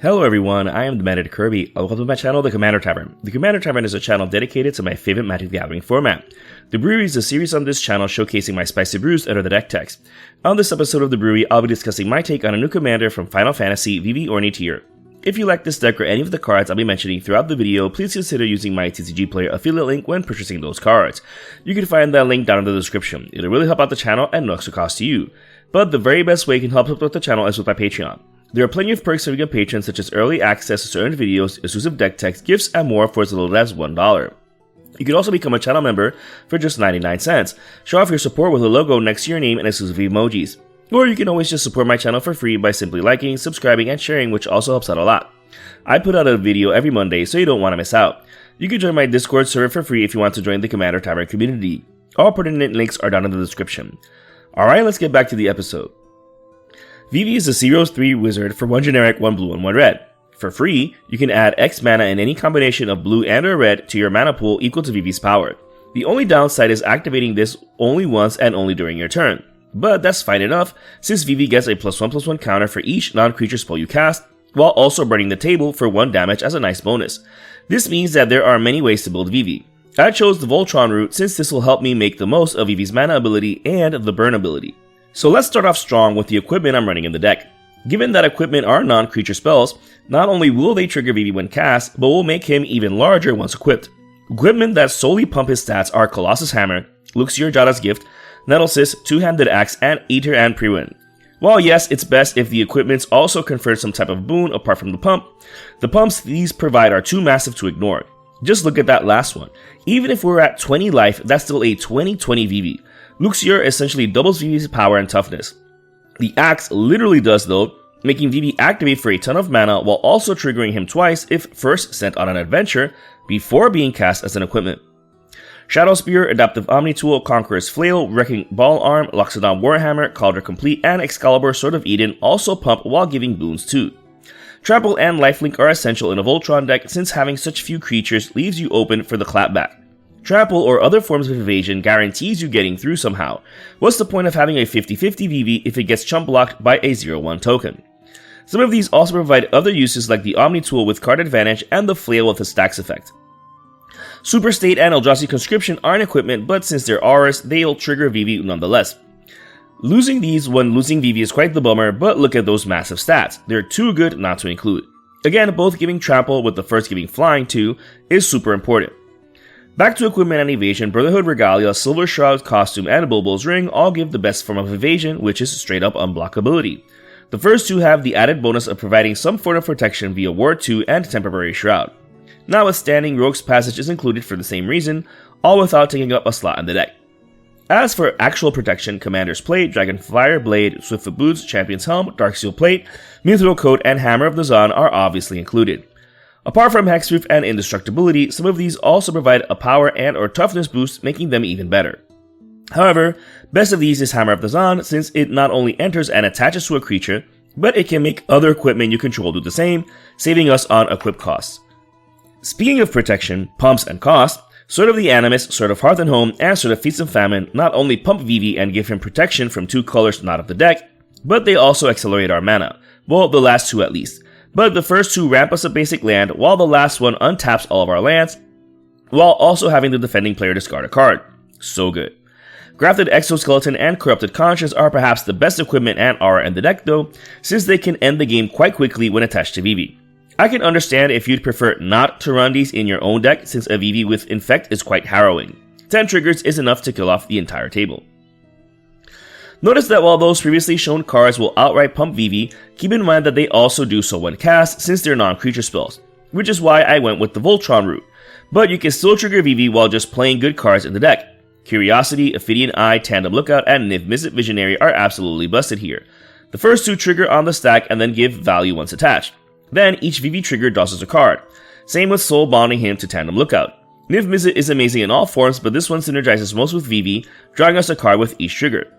Hello everyone, I am the Man at Kirby. Welcome to my channel, The Commander Tavern. The Commander Tavern is a channel dedicated to my favorite Magic the Gathering format. The Brewery is a series on this channel showcasing my spicy brews under the deck text. On this episode of The Brewery, I'll be discussing my take on a new commander from Final Fantasy, Vivi Ornitier. If you like this deck or any of the cards I'll be mentioning throughout the video, please consider using my TCG Player affiliate link when purchasing those cards. You can find that link down in the description. It'll really help out the channel and no extra cost to you. But the very best way you can help support the channel is with my Patreon. There are plenty of perks for being a patron, such as early access to certain videos, exclusive deck text, gifts, and more for as little as $1. You can also become a channel member for just 99 cents. Show off your support with a logo next to your name and exclusive emojis. Or you can always just support my channel for free by simply liking, subscribing, and sharing, which also helps out a lot. I put out a video every Monday, so you don't want to miss out. You can join my Discord server for free if you want to join the Commander Tavern community. All pertinent links are down in the description. Alright, let's get back to the episode. Vivi is a 0/3 wizard for 1 generic, 1 blue, and 1 red. For free, you can add X mana in any combination of blue and or red to your mana pool equal to Vivi's power. The only downside is activating this only once and only during your turn. But that's fine enough, since Vivi gets a +1/+1 counter for each non-creature spell you cast, while also burning the table for 1 damage as a nice bonus. This means that there are many ways to build Vivi. I chose the Voltron route since this will help me make the most of Vivi's mana ability and the burn ability. So let's start off strong with the equipment I'm running in the deck. Given that equipment are non-creature spells, not only will they trigger Vivi when cast, but will make him even larger once equipped. Equipment that solely pump his stats are Colossus Hammer, Luxior Jada's Gift, Nettlesis, Two-Handed Axe, and Aether and Prewind. While yes, it's best if the equipments also confer some type of boon apart from the pumps these provide are too massive to ignore. Just look at that last one. Even if we're at 20 life, that's still a 20/20 Vivi. Luxior essentially doubles Vivi's power and toughness. The axe literally does though, making Vivi activate for a ton of mana while also triggering him twice if first sent on an adventure before being cast as an equipment. Shadow Spear, Adaptive Omni Tool, Conqueror's Flail, Wrecking Ball Arm, Loxodon Warhammer, Cauldron Complete, and Excalibur Sword of Eden also pump while giving boons too. Trample and Lifelink are essential in a Voltron deck since having such few creatures leaves you open for the clapback. Trample or other forms of evasion guarantees you getting through somehow. What's the point of having a 50/50 Vivi if it gets chump blocked by a 0/1 token? Some of these also provide other uses like the Omni Tool with card advantage and the Flail with a stacks effect. Super State and Eldrazi Conscription aren't equipment, but since they're auras, they'll trigger Vivi nonetheless. Losing these when losing Vivi is quite the bummer, but look at those massive stats. They're too good not to include. Again, both giving Trample with the first giving Flying too is super important. Back to equipment and evasion, Brotherhood Regalia, Silver Shroud Costume, and Bulbul's Ring all give the best form of evasion, which is straight up unblockability. The first two have the added bonus of providing some form of protection via Ward 2 and Temporary Shroud. Notwithstanding, Rogue's Passage is included for the same reason, all without taking up a slot in the deck. As for actual protection, Commander's Plate, Dragonfire Blade, Swiftfoot Boots, Champion's Helm, Darksteel Plate, Mithril Coat, and Hammer of the Zon are obviously included. Apart from Hexproof and Indestructibility, some of these also provide a power and or toughness boost, making them even better. However, best of these is Hammer of the Zon, since it not only enters and attaches to a creature, but it can make other equipment you control do the same, saving us on equip costs. Speaking of protection, pumps, and cost, Sword of the Animus, Sword of Hearth and Home, and Sword of Feast and Famine not only pump Vivi and give him protection from 2 colors not of the deck, but they also accelerate our mana. Well, the last 2 at least. But the first 2 ramp us a basic land, while the last one untaps all of our lands, while also having the defending player discard a card. So good. Grafted Exoskeleton and Corrupted Conscience are perhaps the best equipment and aura in the deck though, since they can end the game quite quickly when attached to Vivi. I can understand if you'd prefer not to run these in your own deck since a Vivi with Infect is quite harrowing. 10 triggers is enough to kill off the entire table. Notice that while those previously shown cards will outright pump Vivi, keep in mind that they also do so when cast since they're non-creature spells, which is why I went with the Voltron route. But you can still trigger Vivi while just playing good cards in the deck. Curiosity, Ophidian Eye, Tandem Lookout, and Niv Mizzet Visionary are absolutely busted here. The first 2 trigger on the stack and then give value once attached. Then each Vivi trigger draws us a card. Same with Soul Bonding him to Tandem Lookout. Niv Mizzet is amazing in all forms, but this one synergizes most with Vivi, drawing us a card with each trigger.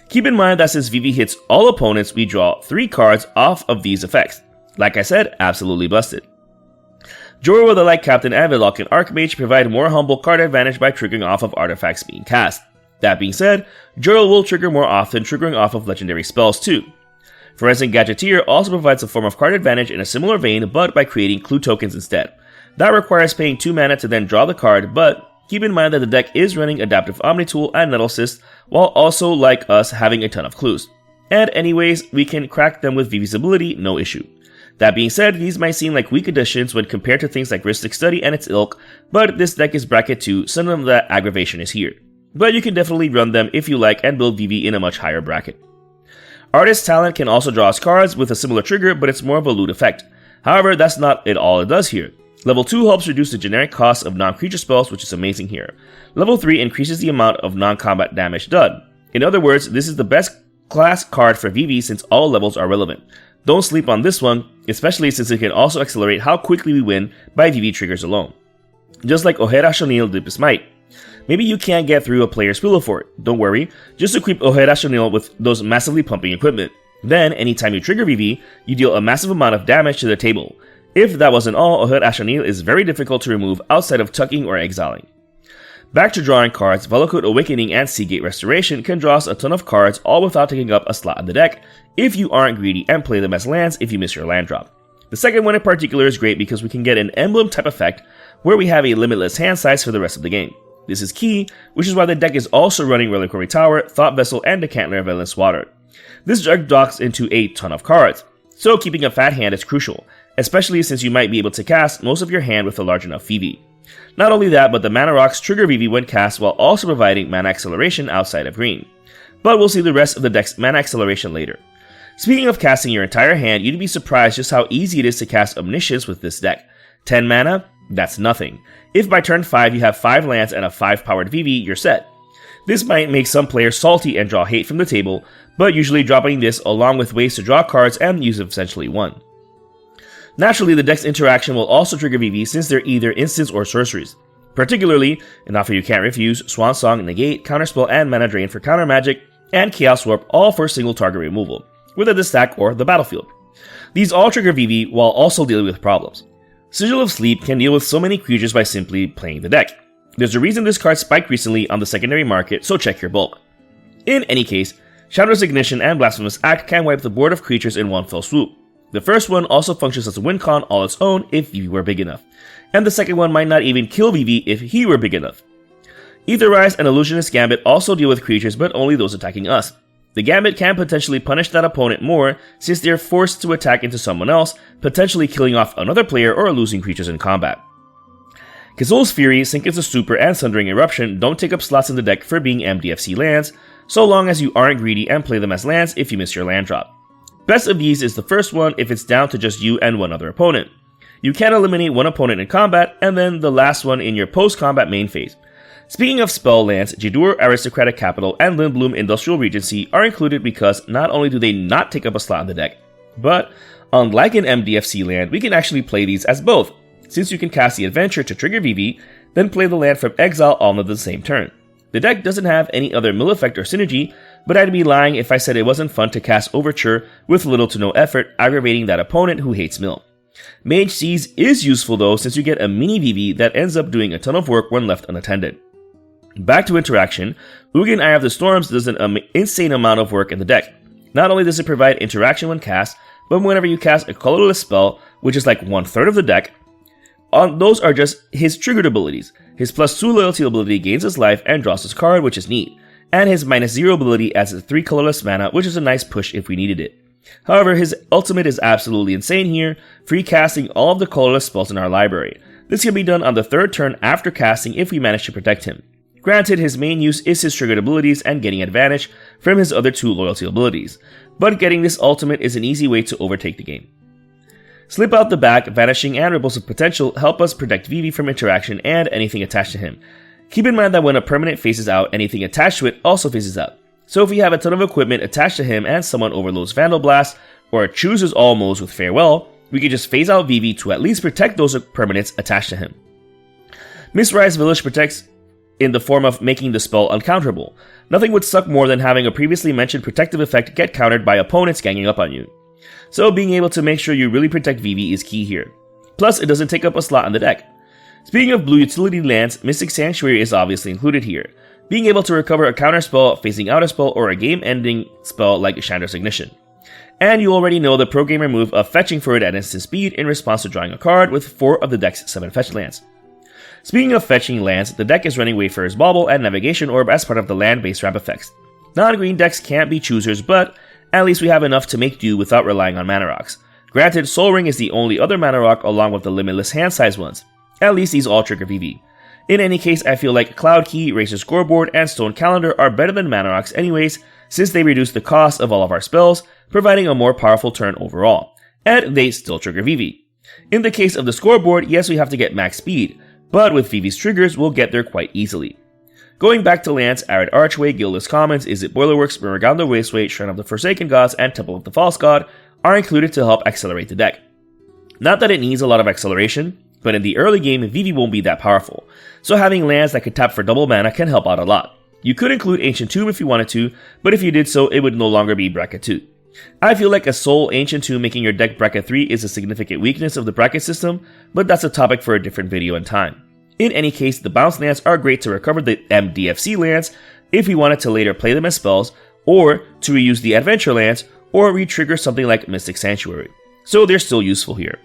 Keep in mind that since Vivi hits all opponents, we draw 3 cards off of these effects. Like I said, absolutely busted. Jorah the Light Captain and Vedalken Archmage provide more humble card advantage by triggering off of artifacts being cast. That being said, Jorah will trigger more often, triggering off of legendary spells too. Forensic Gadgeteer also provides a form of card advantage in a similar vein, but by creating clue tokens instead. That requires paying 2 mana to then draw the card, but keep in mind that the deck is running Adaptive Omnitool and Nettle Cyst, while also, like us, having a ton of clues. And anyways, we can crack them with Vivi's ability, no issue. That being said, these might seem like weak additions when compared to things like Rhystic Study and its ilk, but this deck is bracket 2, so none of that aggravation is here. But you can definitely run them if you like and build Vivi in a much higher bracket. Artist Talent can also draw us cards with a similar trigger, but it's more of a loot effect. However, that's not all it does here. Level 2 helps reduce the generic cost of non-creature spells, which is amazing here. Level 3 increases the amount of non-combat damage done. In other words, this is the best class card for Vivi since all levels are relevant. Don't sleep on this one, especially since it can also accelerate how quickly we win by Vivi triggers alone. Just like Ojeda Chenille Deepest Might. Maybe you can't get through a player's pillow for it. Don't worry, just equip Ojeda Chenille with those massively pumping equipment. Then, anytime you trigger Vivi, you deal a massive amount of damage to the table. If that wasn't all, Ojeda Chenille is very difficult to remove outside of tucking or exiling. Back to drawing cards, Valakut Awakening and Seagate Restoration can draw us a ton of cards all without taking up a slot in the deck, if you aren't greedy and play them as lands if you miss your land drop. The second one in particular is great because we can get an emblem type effect where we have a limitless hand size for the rest of the game. This is key, which is why the deck is also running Reliquary Tower, Thought Vessel, and Decantler of Endless Water. This deck docks into a ton of cards, so keeping a fat hand is crucial, especially since you might be able to cast most of your hand with a large enough Vivi. Not only that, but the Mana Rocks trigger Vivi when cast while also providing mana acceleration outside of green. But we'll see the rest of the deck's mana acceleration later. Speaking of casting your entire hand, you'd be surprised just how easy it is to cast Omniscience with this deck. 10 mana? That's nothing. If by turn 5 you have 5 lands and a 5-powered Vivi, you're set. This might make some players salty and draw hate from the table, but usually dropping this along with ways to draw cards and use essentially one. Naturally, the deck's interaction will also trigger Vivi since they're either instants or sorceries. Particularly, an offer you can't refuse, Swan Song, Negate, Counterspell, and Mana Drain for counter magic, and Chaos Warp all for single target removal, whether the stack or the battlefield. These all trigger Vivi while also dealing with problems. Sigil of Sleep can deal with so many creatures by simply playing the deck. There's a reason this card spiked recently on the secondary market, so check your bulk. In any case, Shadow's Ignition and Blasphemous Act can wipe the board of creatures in one fell swoop. The first one also functions as a win con all its own if Vivi were big enough, and the second one might not even kill Vivi if he were big enough. Aetherized and Illusionist Gambit also deal with creatures, but only those attacking us. The Gambit can potentially punish that opponent more since they're forced to attack into someone else, potentially killing off another player or losing creatures in combat. Kazul's Fury, Sinkin's a Super, and Sundering Eruption don't take up slots in the deck for being MDFC lands, so long as you aren't greedy and play them as lands if you miss your land drop. Best of these is the first one if it's down to just you and one other opponent. You can eliminate one opponent in combat, and then the last one in your post-combat main phase. Speaking of spell lands, Jidur Aristocratic Capital and Lindblum Industrial Regency are included because not only do they not take up a slot in the deck, but unlike an MDFC land, we can actually play these as both, since you can cast the Adventure to trigger Vivi, then play the land from exile all on the same turn. The deck doesn't have any other mill effect or synergy, but I'd be lying if I said it wasn't fun to cast Overture with little to no effort, aggravating that opponent who hates mill. Mage Seas is useful though, since you get a mini Vivi that ends up doing a ton of work when left unattended. Back to interaction, Ugin Eye of the Storms does an insane amount of work in the deck. Not only does it provide interaction when cast, but whenever you cast a colorless spell, which is like 1/3 of the deck, those are just his triggered abilities. His +2 loyalty ability gains his life and draws his card, which is neat, and his -0 ability adds a 3 colorless mana, which is a nice push if we needed it. However, his ultimate is absolutely insane here, free casting all of the colorless spells in our library. This can be done on the 3rd turn after casting if we manage to protect him. Granted, his main use is his triggered abilities and getting advantage from his other 2 loyalty abilities, but getting this ultimate is an easy way to overtake the game. Slip Out the Back, Vanishing, and Ripples of Potential help us protect Vivi from interaction and anything attached to him. Keep in mind that when a permanent phases out, anything attached to it also phases out. So if you have a ton of equipment attached to him and someone overloads Vandal Blast, or chooses all modes with Farewell, we can just phase out Vivi to at least protect those permanents attached to him. Mistrise Village protects in the form of making the spell uncounterable. Nothing would suck more than having a previously mentioned protective effect get countered by opponents ganging up on you. So being able to make sure you really protect Vivi is key here. Plus, it doesn't take up a slot in the deck. Speaking of blue utility lands, Mystic Sanctuary is obviously included here. Being able to recover a counter spell, phasing out a spell, or a game-ending spell like Chandra's Ignition. And you already know the pro gamer move of fetching for it at instant speed in response to drawing a card with 4 of the deck's 7 fetch lands. Speaking of fetching lands, the deck is running Wayfarer's Bauble and Navigation Orb as part of the land-based ramp effects. Non-green decks can't be choosers, but at least we have enough to make do without relying on mana rocks. Granted, Soul Ring is the only other mana rock along with the limitless hand size ones. At least these all trigger Vivi. In any case, I feel like Cloud Key, Racer Scoreboard, and Stone Calendar are better than mana rocks anyways, since they reduce the cost of all of our spells, providing a more powerful turn overall. And they still trigger Vivi. In the case of the Scoreboard, yes, we have to get max speed, but with Vivi's triggers, we'll get there quite easily. Going back to lands, Arid Archway, Guildless Commons, Is It Boilerworks, Miragando Raceway, Shrine of the Forsaken Gods, and Temple of the False God are included to help accelerate the deck. Not that it needs a lot of acceleration, but in the early game, Vivi won't be that powerful, so having lands that could tap for double mana can help out a lot. You could include Ancient Tomb if you wanted to, but if you did so, it would no longer be Bracket 2. I feel like a Soul Ancient Tomb making your deck Bracket 3 is a significant weakness of the bracket system, but that's a topic for a different video and time. In any case, the bounce lands are great to recover the MDFC lands if we wanted to later play them as spells, or to reuse the adventure lands, or re-trigger something like Mystic Sanctuary. So they're still useful here.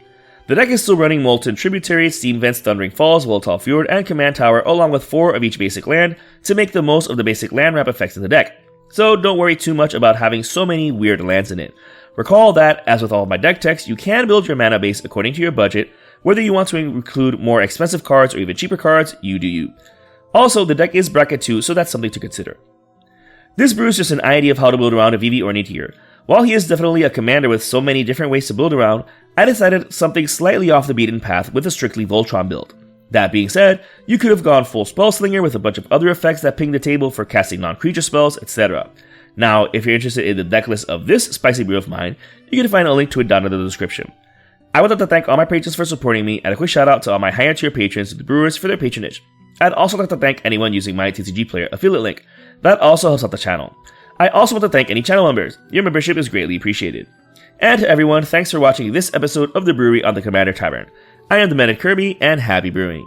The deck is still running Molten Tributary, Steam Vents, Thundering Falls, Voltron Fjord, and Command Tower along with 4 of each basic land to make the most of the basic land ramp effects in the deck. So don't worry too much about having so many weird lands in it. Recall that, as with all of my deck techs, you can build your mana base according to your budget. Whether you want to include more expensive cards or even cheaper cards, you do you. Also, the deck is Bracket 2, so that's something to consider. This brew is just an idea of how to build around a Vivi Ornitier. While he is definitely a commander with so many different ways to build around, I decided something slightly off the beaten path with a strictly Voltron build. That being said, you could have gone full Spellslinger with a bunch of other effects that ping the table for casting non-creature spells, etc. Now, if you're interested in the deck list of this spicy brew of mine, you can find a link to it down in the description. I would like to thank all my patrons for supporting me, and a quick shout out to all my higher tier patrons, the brewers, for their patronage. I'd also like to thank anyone using my TCG Player affiliate link. That also helps out the channel. I also want to thank any channel members. Your membership is greatly appreciated. And to everyone, thanks for watching this episode of The Brewery on the Commander Tavern. I am the Man at Kirby, and happy brewing.